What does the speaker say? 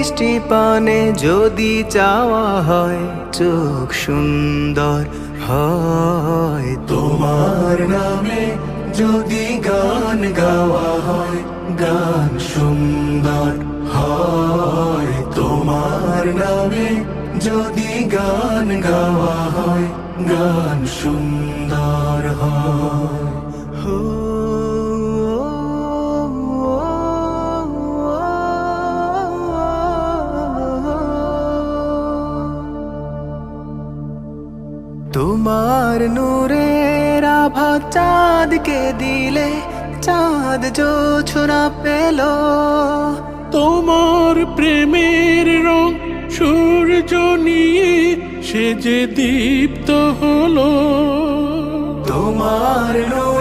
মিষ্টি পানে যদি চাওয়া হয় চোখ সুন্দর হয়। তোমার নামে যদি গান গাওয়া হয় গান সুন্দর হয়। তোমার নামে যদি গান গাওয়া হয় গান সুন্দর হয়। হো তোমার নূরের আভা চাঁদকে দিলে চাঁদ জোছনা পেল। তোমার প্রেমের রং সূর্য নিয়ে সে যে দীপ্ত হলো। তোমার নূর